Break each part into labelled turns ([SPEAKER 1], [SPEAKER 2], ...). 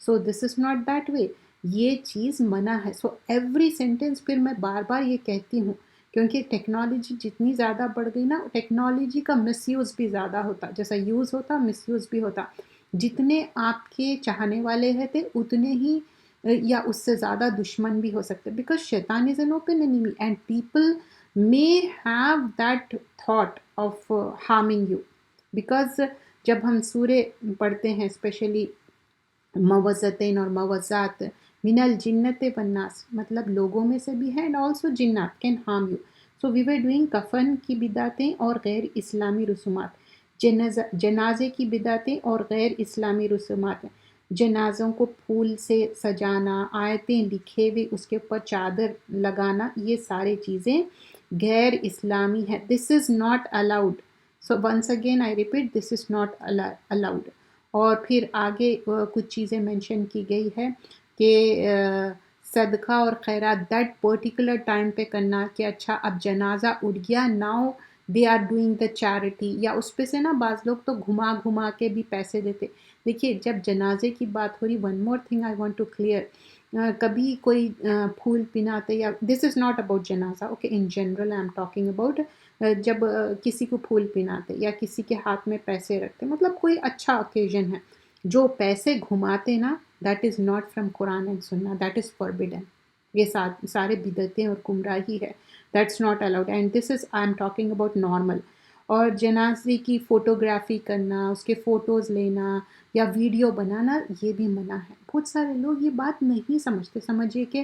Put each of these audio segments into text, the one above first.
[SPEAKER 1] So this is not that way. یہ چیز منع ہے. سو ایوری سینٹینس پھر میں بار بار یہ کہتی ہوں کیونکہ ٹیکنالوجی جتنی زیادہ بڑھ گئی نا، ٹیکنالوجی کا مس یوز بھی زیادہ ہوتا، جیسا یوز ہوتا مس یوز بھی ہوتا. جتنے آپ کے چاہنے والے رہتے اتنے ہی یا اس سے زیادہ دشمن بھی ہو سکتے. بیکاز شیطان is an open enemy and people may have that thought of harming you. because جب ہم سورے پڑھتے ہیں اسپیشلی موزتین اور موزات من الجنت والناس، مطلب لوگوں میں سے بھی ہے اینڈ آلسو جنات can harm you. So we were doing کفن کی بدعتیں اور غیر اسلامی رسومات، جنازے کی بدعتیں اور غیر اسلامی رسومات، جنازوں کو پھول سے سجانا، آیتیں لکھے ہوئے اس کے اوپر چادر لگانا، یہ سارے چیزیں غیر اسلامی ہے. This is not allowed. So once again I repeat, this is not allowed. اور پھر آگے کچھ چیزیں مینشن کی گئی ہے کہ صدقہ اور خیرات دیٹ پرٹیکولر ٹائم پہ کرنا، کہ اچھا اب جنازہ اٹھ گیا، now they are doing the charity. یا اس پہ سے نا بعض لوگ تو گھما گھما کے بھی پیسے دیتے. دیکھیے جب جنازے کی بات ہو رہی، one more thing I want to clear, کبھی کوئی پھول پناتے یا دس از ناٹ اباؤٹ جنازہ، okay, in general I am talking about جب کسی کو پھول پناتے یا کسی کے ہاتھ میں پیسے رکھتے، مطلب کوئی اچھا اوکیزن ہے، جو پیسے گھماتے نا، that is not from Quran and سنہ، دیٹ از فوربڈن. یہ سارے بدعتیں اور گمراہی ہے. That's not allowed and this is I am talking about normal. اور جنازے کی فوٹوگرافی کرنا، اس کے فوٹوز لینا یا ویڈیو بنانا، یہ بھی منع ہے. بہت سارے لوگ یہ بات نہیں سمجھتے. سمجھیے کہ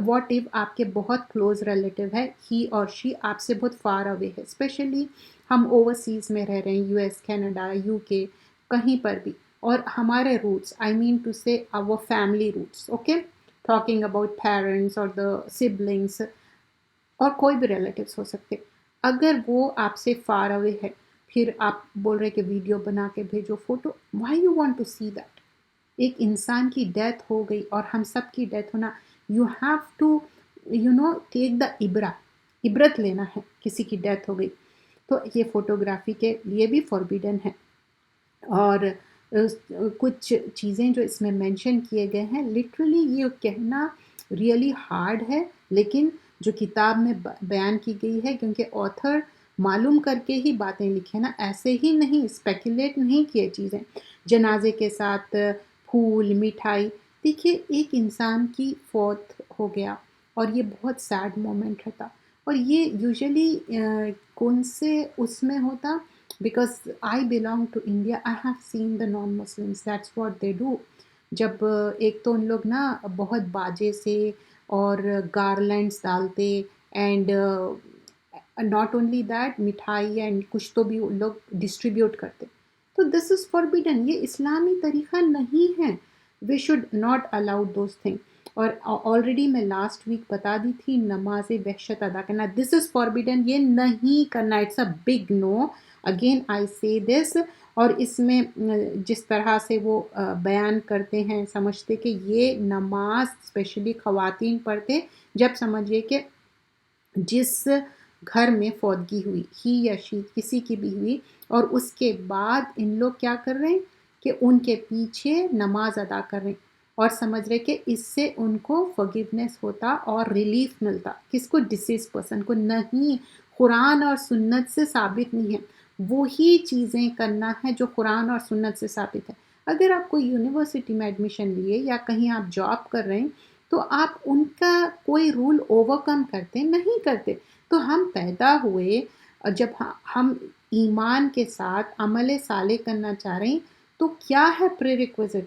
[SPEAKER 1] واٹ ایف آپ کے بہت کلوز ریلیٹیو ہے، ہی اور شی آپ سے بہت فار اوے ہے، اسپیشلی ہم اوورسیز میں رہ رہے ہیں، یو ایس، کینیڈا، یو کے، کہیں پر بھی، اور ہمارے روٹس، آئی مین ٹو سے our family roots, okay, talking about parents اور دا سبلنگس اور کوئی بھی ریلیٹیوس ہو سکتے. اگر وہ آپ سے فار اوے ہے، پھر آپ بول رہے کہ ویڈیو بنا کے بھیجو، photo, why you want to see that? ایک انسان کی ڈیتھ ہو گئی اور ہم سب کی ڈیتھ ہونا، یو ہیو ٹو ٹیک دا عبرت لینا ہے. کسی کی ڈیتھ ہو گئی تو یہ فوٹوگرافی کے لیے بھی فوربیڈن ہے. اور کچھ چیزیں جو اس میں مینشن کیے گئے ہیں، لٹرلی یہ کہنا ریئلی ہارڈ ہے، لیکن جو کتاب میں بیان کی گئی ہے، کیونکہ آتھر معلوم کر کے ہی باتیں لکھے نا، ایسے ہی نہیں اسپیکولیٹ نہیں کیے چیزیں. جنازے کے ساتھ پھول، مٹھائی. دیکھیے ایک انسان کی فوت ہو گیا اور یہ بہت سیڈ مومنٹ رہتا، اور یہ یوزلی کون سے اس میں ہوتا، because I belong to India, I have seen the non Muslims that's what they do. جب ایک تو ان لوگ نا بہت باجے سے اور گارلینڈس ڈالتے، اینڈ ناٹ اونلی دیٹ، مٹھائی اینڈ کچھ تو بھی ان لوگ ڈسٹریبیوٹ کرتے. تو دس از فوربیڈن، یہ اسلامی طریقہ نہیں ہے. We should not allowed those thing. اور آلریڈی میں لاسٹ ویک بتا دی تھی، نماز وحشت ادا کرنا، دس از فوربیڈن، یہ نہیں کرنا، it's a big no. Again I say this. اور اس میں جس طرح سے وہ بیان کرتے ہیں، سمجھتے کہ یہ نماز اسپیشلی خواتین پڑھتے جب سمجھیے کہ جس گھر میں فوتگی ہوئی، ہی یا شی کسی کی بھی ہوئی، اور اس کے بعد ان لوگ کیا کر رہے ہیں کہ ان کے پیچھے نماز ادا کر رہے ہیں، اور سمجھ رہے کہ اس سے ان کو forgiveness ہوتا اور ریلیف ملتا. کس کو؟ ڈسیز پرسن کو. نہیں، قرآن اور سنت سے ثابت نہیں ہے. وہی چیزیں کرنا ہے جو قرآن اور سنت سے ثابت ہے. اگر آپ کوئی یونیورسٹی میں ایڈمیشن لیے یا کہیں آپ جاب کر رہے ہیں تو آپ ان کا کوئی رول اوور کم کرتے نہیں کرتے. تو ہم پیدا ہوئے جب ہم ایمان کے ساتھ عمل صالح کرنا چاہ رہے ہیں تو کیا ہے پری ریکویزٹ؟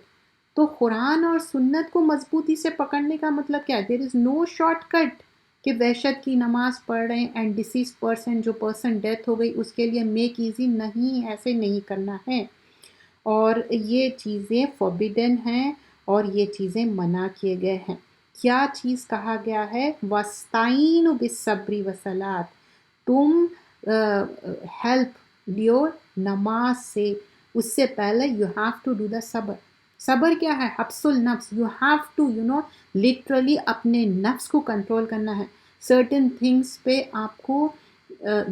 [SPEAKER 1] تو قرآن اور سنت کو مضبوطی سے پکڑنے کا مطلب کیا ہے؟ There is know short cut کہ وحشت کی نماز پڑھ رہے ہیں اینڈ ڈسیز پرسن، جو پرسن ڈیتھ ہو گئی اس کے لیے میک ایزی نہیں، ایسے نہیں کرنا ہے. اور یہ چیزیں فوربیڈن ہیں اور یہ چیزیں منع کیے گئے ہیں. کیا چیز کہا گیا ہے؟ وَاسْتَعِینُوا بِالصَّبْرِ وَالصَّلَاةِ، تم ہیلپ لیو نماز سے، اس سے پہلے you have to do the صبر. صبر کیا ہے؟ حبس النفس. یو ہیو ٹو لٹرلی اپنے نفس کو کنٹرول کرنا ہے. سرٹن تھنگس پہ آپ کو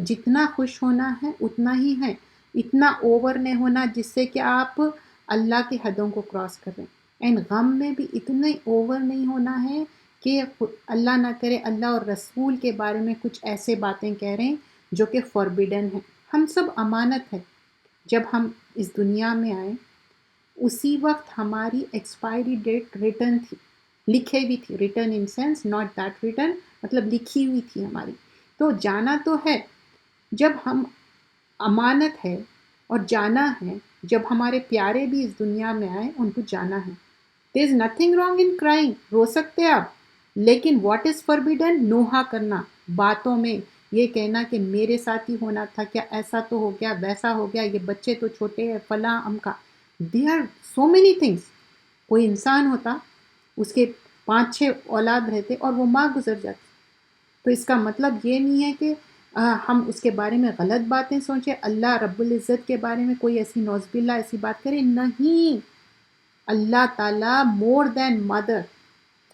[SPEAKER 1] جتنا خوش ہونا ہے اتنا ہی ہے، اتنا اوور نہیں ہونا جس سے کہ آپ اللہ کی حدوں کو کراس کر رہے ہیں. اینڈ غم میں بھی اتنے اوور نہیں ہونا ہے کہ اللہ نہ کرے اللہ اور رسول کے بارے میں کچھ ایسے باتیں کہہ رہے ہیں جو کہ فوربیڈن ہیں. ہم سب امانت ہے. جب ہم اس دنیا میں آئے اسی وقت ہماری ایکسپائری ڈیٹ ریٹن تھی، لکھے بھی تھی. Written in sense not that return, مطلب لکھی ہوئی تھی ہماری. تو جانا تو ہے. جب ہم امانت ہے اور جانا ہے، جب ہمارے پیارے بھی اس دنیا میں آئے ان کو جانا ہے. There is nothing wrong in crying, رو سکتے آپ، لیکن واٹ از فوربیڈن؟ نوحہ کرنا باتوں میں، یہ کہنا کہ میرے ساتھ ہی ہونا تھا، کیا ایسا تو ہو گیا، ویسا ہو گیا، یہ بچے تو چھوٹے ہیں، فلاں امکا. They are so many things. کوئی انسان ہوتا، اس کے 5-6 اولاد رہتے اور وہ ماں گزر جاتی، تو اس کا مطلب یہ نہیں ہے کہ ہم اس کے بارے میں غلط باتیں سوچیں، اللہ رب العزت کے بارے میں کوئی ایسی نعوذ باللہ ایسی بات کرے. نہیں، اللہ تعالیٰ مور دین مدر.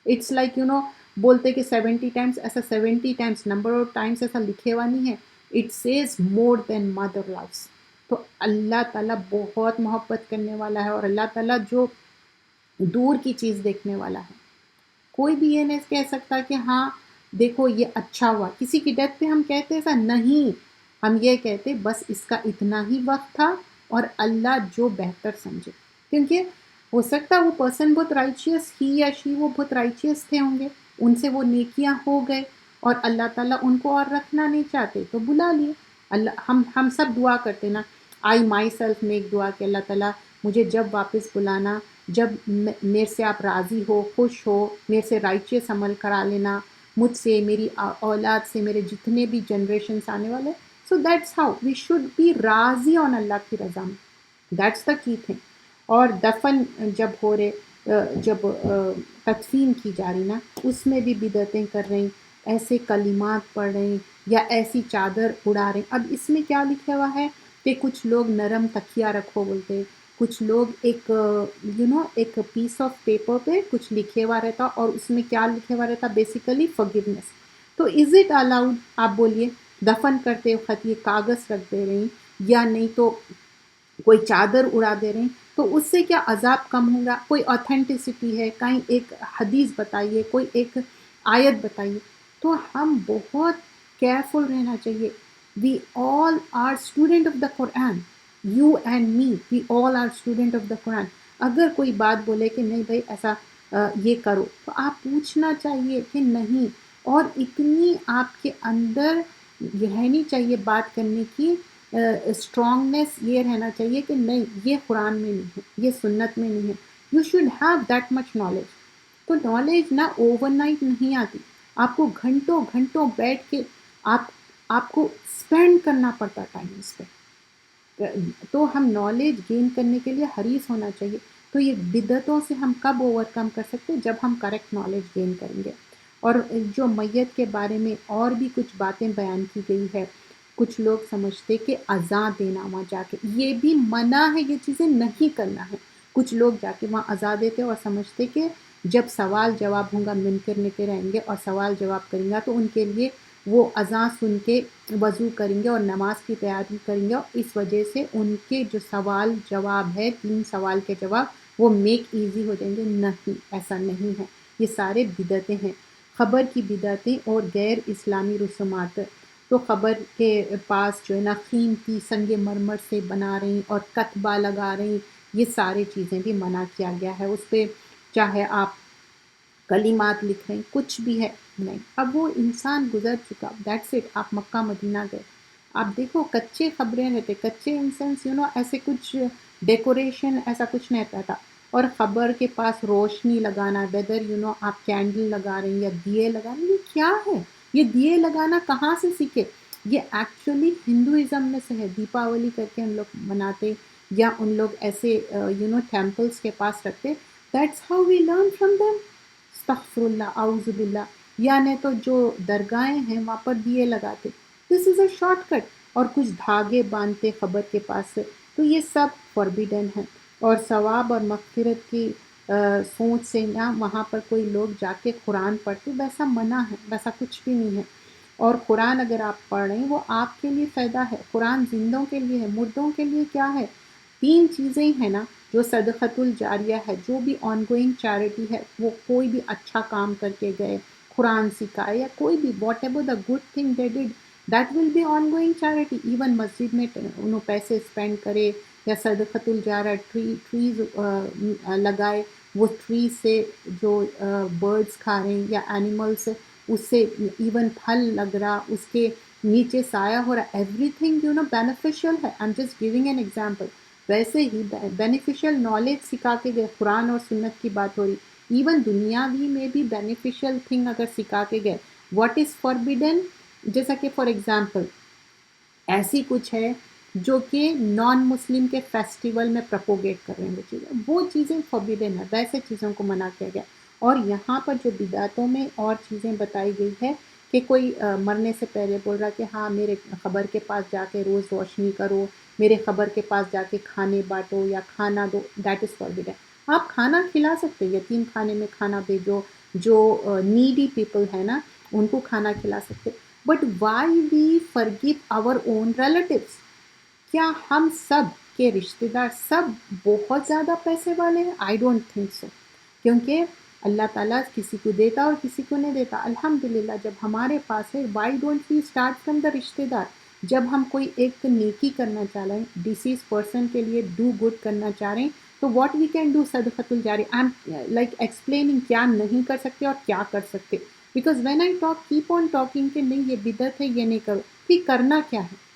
[SPEAKER 1] اٹس لائک بولتے کہ 70 ٹائمس، ایسا 70 ٹائمس نمبر آف ٹائمس ایسا لکھے ہوا نہیں ہے. It says more than mother loves. تو اللہ تعالیٰ بہت محبت کرنے والا ہے، اور اللہ تعالیٰ جو دور کی چیز دیکھنے والا ہے. کوئی بھی یہ نہیں کہہ سکتا کہ ہاں دیکھو یہ اچھا ہوا. کسی کی ڈیتھ پہ ہم کہتے ایسا نہیں، ہم یہ کہتے بس اس کا اتنا ہی وقت تھا اور اللہ جو بہتر سمجھے. کیونکہ ہو سکتا ہے وہ پرسن بہت رائچیس، ہی یا شی وہ بہت رائچیس تھے ہوں گے، ان سے وہ نیکیاں ہو گئے اور اللہ تعالیٰ ان کو اور رکھنا نہیں چاہتے تو بلا لیے. اللہ ہم سب دعا کرتے نا. آئی مائی سیلف میک دعا کہ اللہ تعالیٰ مجھے جب واپس بلانا، جب میرے سے آپ راضی ہو، خوش ہو، میرے سے رائچیس عمل کرا لینا، مجھ سے، میری اولاد سے، میرے جتنے بھی جنریشنس آنے والے. So that's how we should be راضی آن اللہ کی رضا میں. دیٹس دا کی تھنگ. اور دفن جب ہو رہے، جب تدفین کی جا رہی نا، اس میں بھی بدعتیں کر رہی، ایسے کلمات پڑھ رہی یا ایسی چادر اڑا رہے. اب اس میں کیا لکھا ہوا ہے کہ کچھ لوگ نرم تکیہ رکھو بولتے، کچھ لوگ ایک ایک پیس آف پیپر پہ کچھ لکھے ہوا رہتا، اور اس میں کیا لکھے ہوا رہتا؟ Basically forgiveness. تو از اٹ الاؤڈ؟ آپ بولیے. دفن کرتے وقت یہ کاغذ رکھ دے رہی یا نہیں تو کوئی چادر اڑا دے رہے ہیں، تو اس سے کیا عذاب کم ہوگا؟ کوئی آتھینٹسٹی ہے، کہیں ایک حدیث بتائیے، کوئی ایک آیت بتائیے. تو ہم بہت کیئرفل رہنا چاہیے. We all are student of the Quran. You and me, we all are student of the Quran. اگر کوئی بات بولے کہ نہیں بھائی ایسا یہ کرو، تو آپ پوچھنا چاہیے کہ نہیں. اور اتنی آپ کے اندر رہنی چاہیے بات کرنے کی اسٹرانگنیس، یہ رہنا چاہیے کہ نہیں یہ قرآن میں نہیں ہے، یہ سنت میں نہیں ہے. You should have that much knowledge. تو نالج نہ اوور نائٹ نہیں آتی. آپ کو گھنٹوں گھنٹوں بیٹھ کے آپ کو اسپینڈ کرنا پڑتا ٹائم اس پہ. تو ہم نالج گین کرنے کے لیے حریص ہونا چاہیے. تو یہ بدعتوں سے ہم کب اوور کم کر سکتے؟ جب ہم کریکٹ نالج گین کریں گے. اور جو میت کے بارے میں اور بھی کچھ باتیں بیان کی گئی ہے، کچھ لوگ سمجھتے کہ اذان دینا وہاں جا کے یہ بھی منع ہے، یہ چیزیں نہیں کرنا ہے. کچھ لوگ جا کے وہاں اذان دیتے اور سمجھتے کہ جب سوال جواب ہوں گا، منکر نکر آئیں گے اور سوال جواب کریں گا تو ان کے لیے وہ اذان سن کے وضو کریں گے اور نماز کی تیاری کریں گے، اور اس وجہ سے ان کے جو سوال جواب ہے 3 سوال کے جواب وہ میک ایزی ہو جائیں گے. نہیں، ایسا نہیں ہے. یہ سارے بدعتیں ہیں، خبر کی بدعتیں اور غیر اسلامی رسومات. تو خبر کے پاس جو ہے نا قیمتی سنگ مرمر سے بنا رہی اور کتبہ لگا رہی، یہ سارے چیزیں بھی منع کیا گیا ہے. اس پہ چاہے آپ کلمات لکھ رہے ہیں، کچھ بھی ہے نہیں. اب وہ انسان گزر چکا، دیٹس اٹ. آپ مکہ مدینہ گئے، آپ دیکھو کچے خبریں رہتے، کچے انسنس ایسے کچھ ڈیکوریشن ایسا کچھ نہیں رہتا. اور خبر کے پاس روشنی لگانا، ویدر آپ کینڈل لگا رہے ہیں یا دیے لگا رہے ہیں، یہ کیا ہے؟ یہ دیے لگانا کہاں سے سیکھے؟ یہ ایکچولی ہندوازم میں سے ہے. دیپاولی کر کے ہم لوگ مناتے، یا ان لوگ ایسے ٹیمپلس کے پاس رکھتے. That's how we learn from them. استغفر اللہ، اعوذ باللہ. یا نہیں تو جو درگاہیں ہیں وہاں پر دیے لگاتے. دس از اے شارٹ کٹ. اور کچھ دھاگے باندھتے خبر کے پاس سے. تو یہ سب فوربیڈن ہے. اور ثواب اور مغفرت کی سوچ سے نہ وہاں پر کوئی لوگ جا کے قرآن پڑھتے، ویسا منع ہے، ویسا کچھ بھی نہیں ہے. اور قرآن اگر آپ پڑھ رہے ہیں وہ آپ کے لیے فائدہ ہے. قرآن زندوں کے لیے ہے، مردوں کے لیے کیا ہے؟ 3 چیزیں ہیں نا. جو صدقۃ الجاریہ ہے، جو بھی آن گوئنگ چیریٹی ہے، وہ کوئی بھی اچھا کام کر کے گئے، قرآن سکھائے یا کوئی بھی whatever the good thing they did, that will be ongoing charity. Even مسجد میں انہوں پیسے اسپینڈ کرے یا صدقۃ الجاریہ ٹریز لگائے، وہ ٹریز سے جو برڈس کھا رہے ہیں یا اینیملس، اس سے ایون پھل لگ رہا، اس کے نیچے سایہ ہو رہا، ایوری تھنگ بینیفیشیل ہے. I am just giving an example. ویسے ہی بینیفیشیل نالج سکھا کے گئے، قرآن اور سنت کی بات ہو رہی، ایون دنیاوی میں بھی بینیفیشیل تھنگ اگر سکھا کے گئے. واٹ از فاربیڈن، جیسا کہ فار ایگزامپل ایسی کچھ ہے جو کہ نان مسلم کے فیسٹیول میں پرپوگیٹ کر رہے ہیں، وہ چیزیں فاربیڈن ہے، ویسے چیزوں کو منع کیا گیا. اور یہاں پر جو بدعتوں میں اور چیزیں بتائی گئی ہے کہ کوئی مرنے سے پہلے بول رہا کہ ہاں میرے قبر کے پاس جا کے روز روشنی کرو، میرے قبر کے پاس جا کے کھانے بانٹو یا کھانا دو، دیٹ از فاربیڈن. آپ کھانا کھلا سکتے، یتیم خانے میں کھانا بھیجو، جو نیڈی پیپل ہے نا ان کو کھانا کھلا سکتے. But why we forget our own relatives? کیا ہم سب کے رشتہ دار سب بہت زیادہ پیسے والے ہیں؟ I don't think so. کیونکہ اللہ تعالیٰ کسی کو دیتا اور کسی کو نہیں دیتا. الحمدللہ جب ہمارے پاس ہے، why don't we start from the رشتہ دار؟ جب ہم کوئی ایک نیکی کرنا چاہ رہے ہیں، ڈیسیز پرسن کے لیے ڈو گڈ کرنا چاہ رہے ہیں، تو واٹ وی کین ڈو صدقۃ الجاری. آئی ایم لائک ایکسپلیننگ کیا نہیں کر سکتے اور کیا کر سکتے. Because when I talk keep on talking کہ نہیں یہ بدعت ہے، یہ نہیں کرو، پھر کرنا کیا ہے؟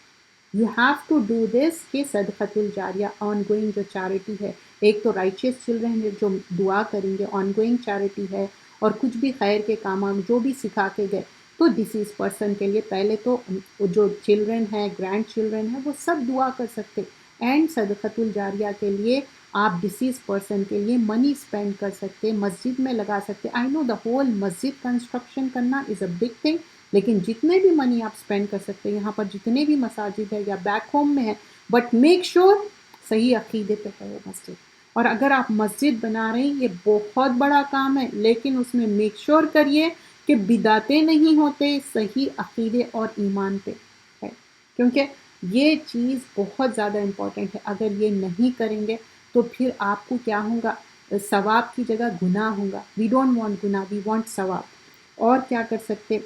[SPEAKER 1] You have to do this کہ صدقۃ الجاریہ آن گوئنگ جو چیریٹی ہے، ایک تو رائچیس چلڈرن جو دعا کریں گے، آن گوئنگ چیریٹی ہے، اور کچھ بھی خیر کے کام جو بھی سکھا کے گئے، تو ڈیسیز پرسن کے لیے پہلے تو جو چلڈرن ہیں، گرینڈ چلڈرن ہیں، وہ سب دعا کر سکتے. اینڈ صدقۃ الجاریہ کے لیے آپ ڈیسیز پرسن کے لیے منی اسپینڈ کر سکتے، مسجد میں لگا سکتے. آئی نو دا ہول مسجد کنسٹرکشن کرنا از اے بگ تھنگ، لیکن جتنے بھی منی آپ اسپینڈ کر سکتے ہیں، یہاں پر جتنے بھی مساجد ہے یا بیک ہوم میں ہے، بٹ میک شور صحیح عقیدے پہ ہے وہ مسجد. اور اگر آپ مسجد بنا رہے ہیں، یہ بہت بڑا کام ہے، لیکن اس میں میک شور کریے کہ بدعتیں نہیں ہوتے، صحیح عقیدے اور ایمان پہ ہے. کیونکہ یہ چیز بہت زیادہ امپورٹنٹ ہے. اگر یہ نہیں کریں گے تو پھر آپ کو کیا ہوگا؟ ثواب کی جگہ گناہ ہوگا. وی ڈونٹ وانٹ گناہ، وی وانٹ ثواب. اور کیا کر سکتے؟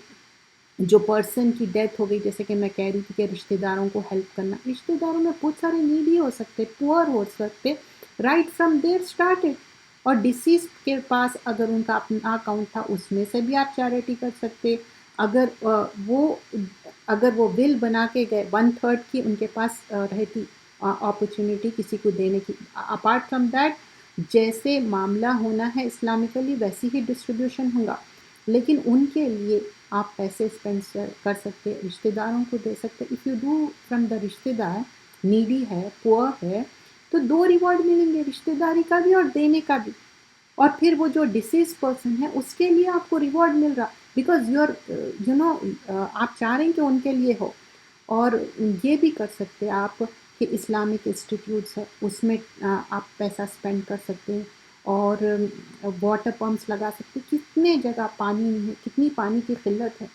[SPEAKER 1] جو پرسن کی ڈیتھ ہو گئی، جیسے کہ میں کہہ رہی تھی کہ رشتہ داروں کو ہیلپ کرنا، رشتہ داروں میں بہت سارے نیڈی ہو سکتے، پور ہو سکتے، رائٹ فرام دیر اسٹارٹڈ. اور ڈیسیز کے پاس اگر ان کا اپنا اکاؤنٹ تھا، اس میں سے بھی آپ چیریٹی کر سکتے. اگر وہ ول بنا کے گئے، 1/3 کی ان کے پاس رہتی اپرچونیٹی کسی کو دینے کی. اپارٹ فرام دیٹ، جیسے معاملہ ہونا ہے اسلامکلی ویسی ہی ڈسٹریبیوشن ہوگا. لیکن ان کے لیے آپ پیسے اسپینڈ کر سکتے، رشتہ داروں کو دے سکتے. If you do from the رشتہ دار، نیڈی ہے، پور ہے، تو 2 ریوارڈ ملیں گے، رشتہ داری کا بھی اور دینے کا بھی. اور پھر وہ جو ڈیسیز پرسن ہے اس کے لیے آپ کو ریوارڈ مل رہا، بیکاز آپ چاہ رہے ہیں کہ ان کے لیے ہو. اور یہ بھی کر سکتے آپ کہ اسلامک انسٹیٹیوٹس ہے، اس میں آپ پیسہ اسپینڈ کر سکتے ہیں. اور واٹر پمپس لگا سکتے. کتنے جگہ پانی نہیں ہے، کتنی پانی کی قلت ہے.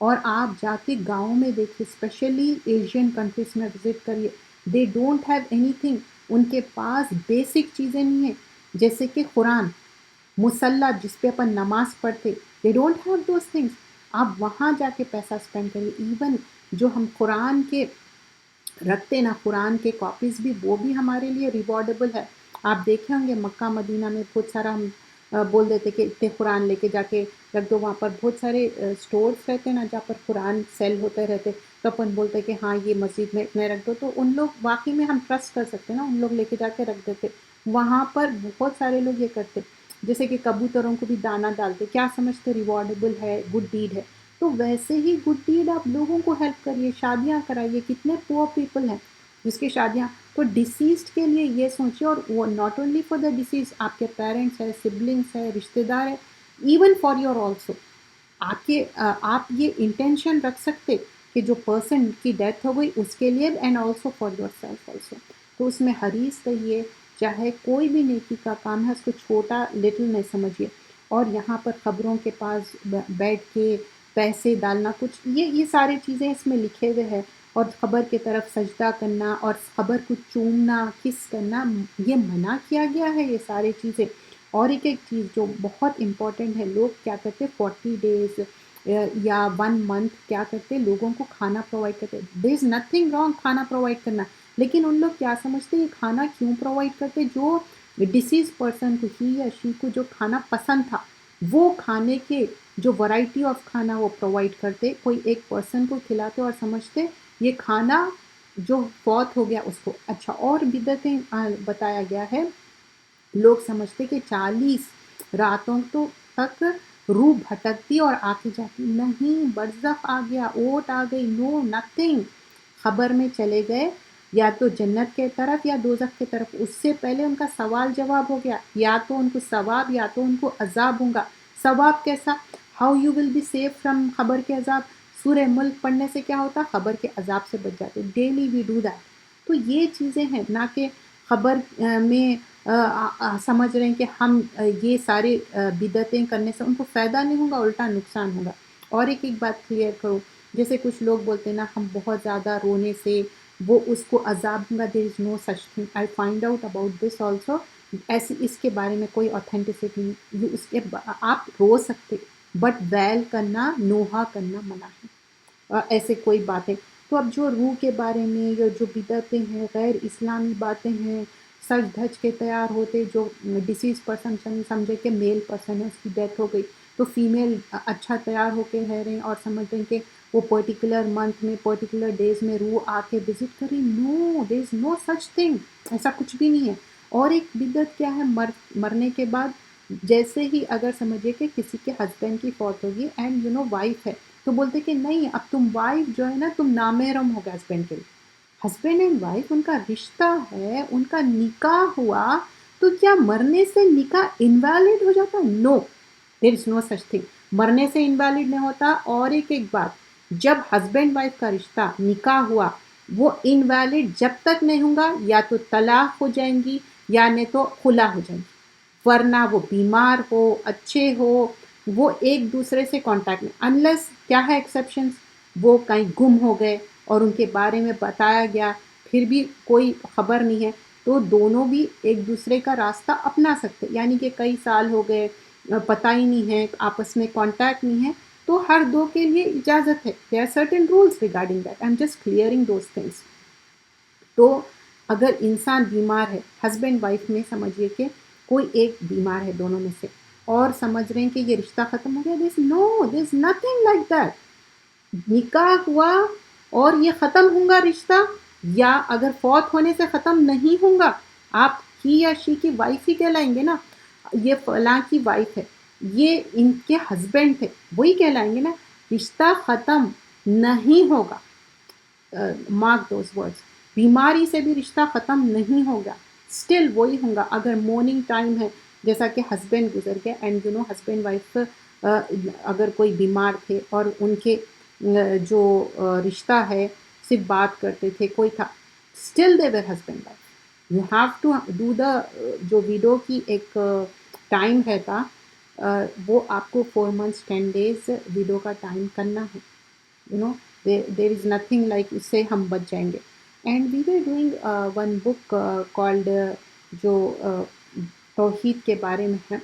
[SPEAKER 1] اور آپ جا کے گاؤں میں دیکھیے، اسپیشلی ایشین کنٹریز میں وزٹ کریے، they don't have anything. ان کے پاس بیسک چیزیں نہیں ہیں، جیسے کہ قرآن، مصلی جس پہ اپن نماز پڑھتے، دے ڈونٹ ہیو دوز تھنگس. آپ وہاں جا کے پیسہ اسپینڈ کریے. ایون جو ہم قرآن کے رکھتے نا، قرآن کے کاپیز بھی، وہ بھی ہمارے لیے ریوارڈیبل ہے. آپ دیکھیں ہوں گے مکہ مدینہ میں بہت سارا ہم بول دیتے کہ اتنے قرآن لے کے جا کے رکھ دو. وہاں پر بہت سارے اسٹورس رہتے نا جہاں پر قرآن سیل ہوتے رہتے، تو اپن بولتے کہ ہاں یہ مسجد میں اتنے رکھ دو. تو ان لوگ واقعی میں ہم ٹرسٹ کر سکتے نا، ان لوگ لے کے جا کے رکھ دیتے. وہاں پر بہت سارے لوگ یہ کرتے، جیسے کہ کبوتروں کو بھی دانہ ڈالتے، کیا سمجھتے ریوارڈیبل ہے، گڈ ڈیڈ ہے. تو ویسے ہی گڈ ڈیڈ آپ لوگوں کو ہیلپ کریے، شادیاں کرائیے. کتنے پور پیپل ہیں جس کی شادیاں، تو ڈیسیزڈ کے لیے یہ سوچیں. اور وہ not only for the deceased, آپ کے پیرنٹس ہے، سبلنگس ہے، رشتہ دار ہے، ایون فار یور آلسو. آپ یہ انٹینشن رکھ سکتے کہ جو پرسن کی ڈیتھ ہو گئی اس کے لیے، and also for your self also. تو اس میں حریص رہیے، چاہے کوئی بھی نیکی کا کام ہے اس کو چھوٹا لٹل نہیں سمجھیے. اور یہاں پر خبروں کے پاس بیٹھ کے پیسے ڈالنا، کچھ یہ ساری چیزیں اس میں لکھے ہوئے ہیں. اور قبر کی طرف سجدہ کرنا اور قبر کو چومنا کس کرنا یہ منع کیا گیا ہے، یہ سارے چیزیں۔ اور ایک چیز جو بہت امپورٹنٹ ہے، لوگ کیا کرتے 40 ڈیز یا 1 منتھ کیا کرتے لوگوں کو کھانا پرووائڈ کرتے، دیر از نتھنگ رانگ کھانا پرووائڈ کرنا، لیکن ان لوگ کیا سمجھتے یہ کھانا کیوں پرووائڈ کرتے، جو ڈسیز پرسن کو ہی یا شی کو جو کھانا پسند تھا وہ کھانے کے جو ورائٹی آف کھانا وہ پرووائڈ کرتے، کوئی ایک پرسن کو کھلاتے اور سمجھتے یہ کھانا جو فوت ہو گیا اس کو اچھا۔ اور بدعتیں بتایا گیا ہے، لوگ سمجھتے کہ 40 راتوں تک روح بھٹکتی اور آتی جاتی، نہیں، برزخ آ گیا، اوٹ آ گئی، نو نتھنگ، خبر میں چلے گئے یا تو جنت کے طرف یا دوزخ کے طرف، اس سے پہلے ان کا سوال جواب ہو گیا، یا تو ان کو ثواب یا تو ان کو عذاب ہوگا۔ ثواب کیسا؟ How you will be safe from خبر کے عذاب، سورہ ملک پڑھنے سے کیا ہوتا، خبر کے عذاب سے بچ جاتے، ڈیلی وی ڈو دیٹ۔ تو یہ چیزیں ہیں، نہ کہ خبر میں سمجھ رہے ہیں کہ ہم یہ سارے بدعتیں کرنے سے ان کو فائدہ نہیں ہوگا، الٹا نقصان ہوگا۔ اور ایک بات کلیئر کرو، جیسے کچھ لوگ بولتے ہیں نا ہم بہت زیادہ رونے سے وہ اس کو عذاب ہوگا، there is no such thing, I find out about this also, ایسی اس کے بارے میں کوئی اوتھینٹسٹی نہیں، اس کے آپ رو سکتے بٹ ویل کرنا نوحہ کرنا منع ہے، ایسے کوئی باتیں۔ تو اب جو روح کے بارے میں یا جو بدعتیں ہیں، غیر اسلامی باتیں ہیں، سج دھج کے تیار ہوتے، جو ڈسیز پرسن سمجھے کہ میل پرسن ہے اس کی ڈیتھ ہو گئی تو فیمیل اچھا تیار ہو کے رہ رہے ہیں اور سمجھ رہے ہیں کہ وہ پرٹیکولر منتھ میں پرٹیکولر ڈیز میں روح آ کے وزٹ کر رہی، نو دیر از نو سچ تھنگ، ایسا کچھ بھی نہیں ہے۔ اور ایک بدعت کیا ہے، مرنے کے بعد جیسے ہی اگر سمجھے کہ کسی کے ہسبینڈ کی فوت ہوگی اینڈ وائف ہے تو بولتے کہ نہیں اب تم وائف جو ہے نا تم نامحرم ہو گئے ہسبینڈ کے لیے، ہسبینڈ اینڈ وائف ان کا رشتہ ہے، ان کا نکاح ہوا، تو کیا مرنے سے نکاح انویلڈ ہو جاتا؟ نو، دیر از نو سچ تھنگ، مرنے سے انویلڈ نہیں ہوتا۔ اور ایک بات، جب ہسبینڈ وائف کا رشتہ نکاح ہوا وہ انویلڈ جب تک نہیں ہوگا، یا تو طلاق ہو جائیں گی یا نہیں تو خلا ہو جائیں گی، ورنہ وہ بیمار ہو اچھے ہو وہ ایک دوسرے سے کانٹیکٹ میں، انلیس کیا ہے ایکسیپشنز، وہ کہیں گم ہو گئے اور ان کے بارے میں بتایا گیا پھر بھی کوئی خبر نہیں ہے، تو دونوں بھی ایک دوسرے کا راستہ اپنا سکتے، یعنی کہ کئی سال ہو گئے پتہ ہی نہیں ہے، آپس میں کانٹیکٹ نہیں ہے، تو ہر دو کے لیے اجازت ہے، there are certain rules regarding that, I'm just clearing those things۔ تو اگر انسان بیمار ہے، ہسبینڈ وائف میں سمجھیے کہ کوئی ایک بیمار ہے دونوں میں سے اور سمجھ رہے ہیں کہ یہ رشتہ ختم ہو گیا، there is nothing like that، نکاح ہوا اور یہ ختم ہوگا رشتہ، یا اگر فوت ہونے سے ختم نہیں ہوگا، آپ کی یا شی کی وائف ہی کہلائیں گے نا، یہ فلاں کی وائف ہے، یہ ان کے ہسبینڈ تھے، وہی کہلائیں گے نا، رشتہ ختم نہیں ہوگا، مارک دوز ورڈز، بیماری سے بھی رشتہ ختم نہیں ہوگا، اسٹل وہی ہوگا۔ اگر مورننگ ٹائم ہے جیسا کہ ہسبینڈ گزر گیا اینڈ ہسبینڈ وائف اگر کوئی بیمار تھے اور ان کے جو رشتہ ہے صرف بات کرتے تھے کوئی تھا، still they were husband wife, you have to do the, جو ویڈو کی ایک ٹائم رہتا وہ آپ کو 4 months 10 days ویڈو کا ٹائم کرنا ہے، there is nothing like اس سے ہم بچ جائیں گے۔ And we were doing one book called جو توحید کے بارے میں ہے،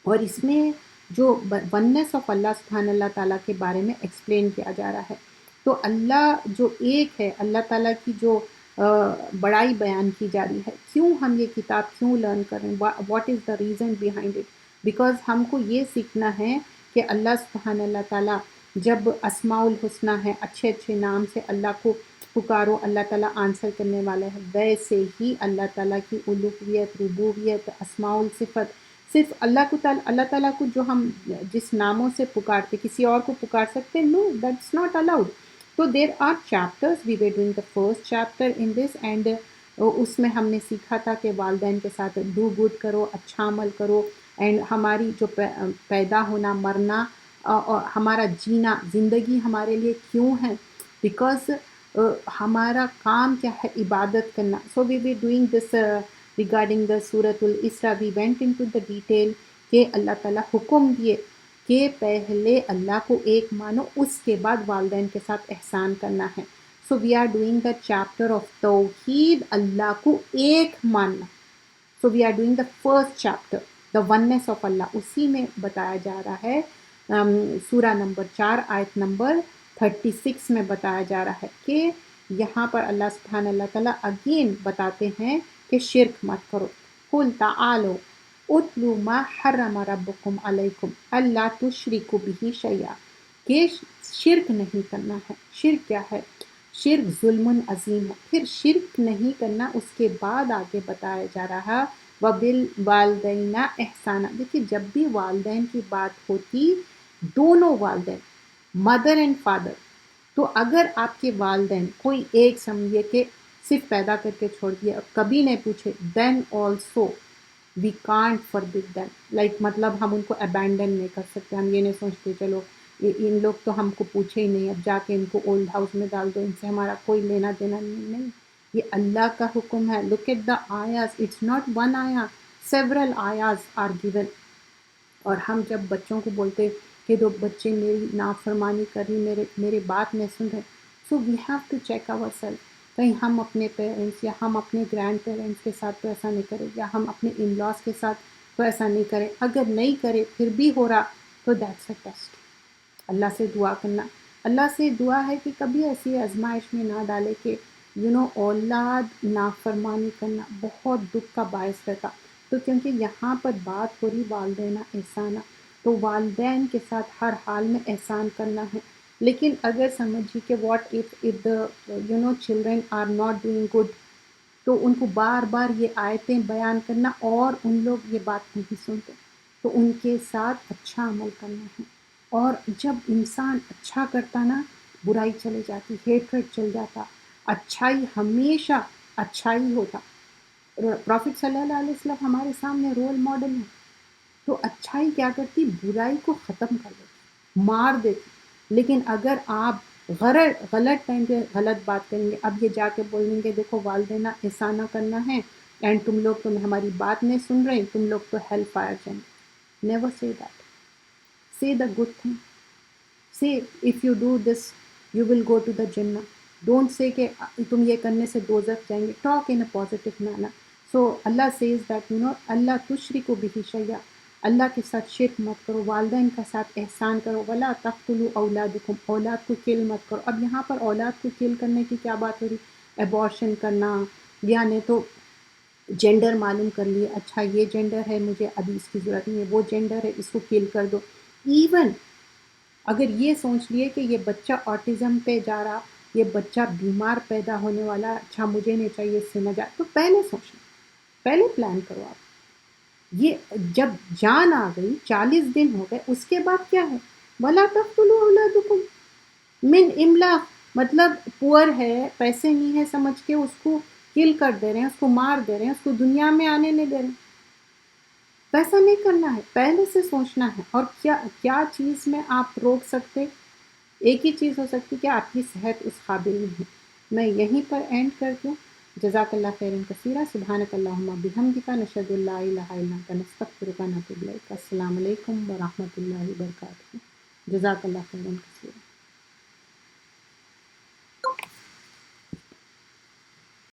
[SPEAKER 1] اور اس میں جو وننس آف اللہ سبحانہ اللہ تعالیٰ کے بارے میں ایکسپلین کیا جا رہا ہے، تو اللہ جو ایک ہے، اللہ تعالیٰ کی جو بڑائی بیان کی جا رہی ہے، کیوں ہم یہ کتاب کیوں لرن کر رہے ہیں، what is the reason behind it, because ہم کو یہ سیکھنا ہے کہ اللہ سبحانہ اللہ تعالیٰ جب اسماء الحسنہ ہے، اچھے اچھے نام سے اللہ کو پکارو، اللہ تعالیٰ آنسر کرنے والا ہے، ویسے ہی اللہ تعالیٰ کی الوہیت، ربوبیت، اسماء الصفت، صرف اللہ تعالیٰ کو جو ہم جس ناموں سے پکارتے کسی اور کو پکار سکتے، نو دیٹس ناٹ الاؤڈ۔ تو there are chapters, we were doing the first chapter in this and اس میں ہم نے سیکھا تھا کہ والدین کے ساتھ ڈو گڈ کرو، اچھا عمل کرو، اینڈ ہماری جو پیدا ہونا، مرنا اور ہمارا جینا، زندگی ہمارے لیے کیوں ہے، بیکاز ہمارا کام کیا ہے، عبادت کرنا۔ سو we were doing this regarding the سورۃ الاسراء، we went into the detail کہ اللہ تعالیٰ حکم دیے کہ پہلے اللہ کو ایک مانو، اس کے بعد والدین کے ساتھ احسان کرنا ہے۔ So we are doing the chapter of توحید، اللہ کو ایک ماننا. So we are doing the first chapter the oneness of Allah. اسی میں بتایا جا رہا ہے سورہ نمبر 4 آیت نمبر 36 میں بتایا جا رہا ہے کہ یہاں پر اللہ سبحانہ اللہ تعالیٰ اگین بتاتے ہیں کہ شرک مت کرو. قُلْ تَعَالَوْا اُتْلُوا مَا حَرَّمَ رَبُّكُمْ عَلَيْكُمْ أَلَّا تُشْرِكُوا بِهِ شَيْئًا. کہ شرک نہیں کرنا ہے. شرک کیا ہے؟ شرک ظلم عظیم ہے. پھر شرک نہیں کرنا، اس کے بعد آگے بتایا جا رہا وَبِالْوَالِدَيْنِ إِحْسَانًا. دیکھیے جب بھی والدین کی بات ہوتی، دونوں والدین مدر اینڈ فادر، تو اگر آپ کے والدین کوئی ایک سمجھے کہ صرف پیدا کر کے چھوڑ دیا اور کبھی نہیں پوچھے، دین آلسو وی کانٹ فاربid them. لائک مطلب ہم ان کو ابینڈن نہیں کر سکتے. ہم یہ نہیں سوچتے چلو ان لوگ تو ہم کو پوچھے ہی نہیں، اب جا کے ان کو اولڈ ہاؤس میں ڈال دو، ان سے ہمارا کوئی لینا دینا نہیں. یہ اللہ کا حکم ہے. Look at the ayahs, it's not one ayah, several ayahs are given. اور ہم جب بچوں کو بولتے کہ دو بچے میری نافرمانی کر رہی، میرے بات نہیں سن رہے، so we have to check our self. کہیں ہم اپنے پیرنٹس یا ہم اپنے گرینڈ پیرنٹس کے ساتھ تو ایسا نہیں کریں، یا ہم اپنے ان لاس کے ساتھ تو ایسا نہیں کریں. اگر نہیں کرے پھر بھی ہو رہا تو دیٹس اے ٹیسٹ. اللہ سے دعا کرنا، اللہ سے دعا ہے کہ کبھی ایسی آزمائش میں نہ ڈالے کہ اولاد نافرمانی کرنا بہت دکھ کا باعث رہتا. تو کیونکہ یہاں پر بات ہو رہی والدین احسانہ، تو والدین کے ساتھ ہر حال میں احسان کرنا ہے. لیکن اگر سمجھیے کہ what if the children are not doing good، تو ان کو بار بار یہ آیتیں بیان کرنا اور ان لوگ یہ بات نہیں سنتے، تو ان کے ساتھ اچھا عمل کرنا ہے. اور جب انسان اچھا کرتا نا، برائی چلے جاتی، ہیٹریٹ چل جاتا، اچھائی ہمیشہ اچھائی ہوتا. پروفٹ صلی اللہ علیہ وسلم ہمارے سامنے رول ماڈل ہیں. تو اچھائی کیا کرتی؟ برائی کو ختم کر دیتی، مار دیتی. لیکن اگر آپ غلط ٹائم پہ غلط بات کریں گے، اب یہ جا کے بولیں گے دیکھو والدینہ احسانہ کرنا ہے اینڈ تم لوگ تو ہماری بات نہیں سن رہے، تم لوگ تو ہیل فائر جائیں گے. Never say that. say the good thing. say if you do this you will go to the Jannah. don't say کہ تم یہ کرنے سے دوزخ جائیں گے. talk in a positive manner. so Allah says that اللہ تشرکوا بہ شیئا، اللہ کے ساتھ شرک مت کرو، والدین کے ساتھ احسان کرو. ولا تقتلوا اولادکم، اولاد کو کل مت کرو. اب یہاں پر اولاد کو کل کرنے کی کیا بات ہو رہی؟ ایبارشن کرنا، یعنی تو جینڈر معلوم کر لیے، اچھا یہ جینڈر ہے، مجھے ابھی اس کی ضرورت نہیں ہے، وہ جینڈر ہے، اس کو کل کر دو. ایون اگر یہ سوچ لیے کہ یہ بچہ آٹزم پہ جا رہا، یہ بچہ بیمار پیدا ہونے والا، اچھا مجھے نہیں چاہیے اس سے نہ جائے، تو پہلے سوچنا، پہلے پلان کرو آپ. یہ جب جان آ گئی، 40 دن ہو گئے، اس کے بعد کیا ہے؟ وَلَا تَقْتُلُوا أَوْلَادَكُمْ مِنْ إِمْلَاقٍ. مطلب پور ہے، پیسے نہیں ہے سمجھ کے اس کو کل کر دے رہے ہیں، اس کو مار دے رہے ہیں، اس کو دنیا میں آنے نہیں دے رہے ہیں. ویسا نہیں کرنا ہے، پہلے سے سوچنا ہے. اور کیا چیز میں آپ روک سکتے؟ ایک ہی چیز ہو سکتی کہ آپ کی صحت اس قابل نہیں ہے. میں یہیں پر اینڈ کرتی ہوں. جزاک اللہ خیرا کثیرا. سبحانک اللہم بحمدک، نشہد ان لا الہ الا انت، نستغفرک ونتوب الیک. السلام علیکم ورحمۃ اللہ وبرکاتہ. جزاک اللہ خیرا.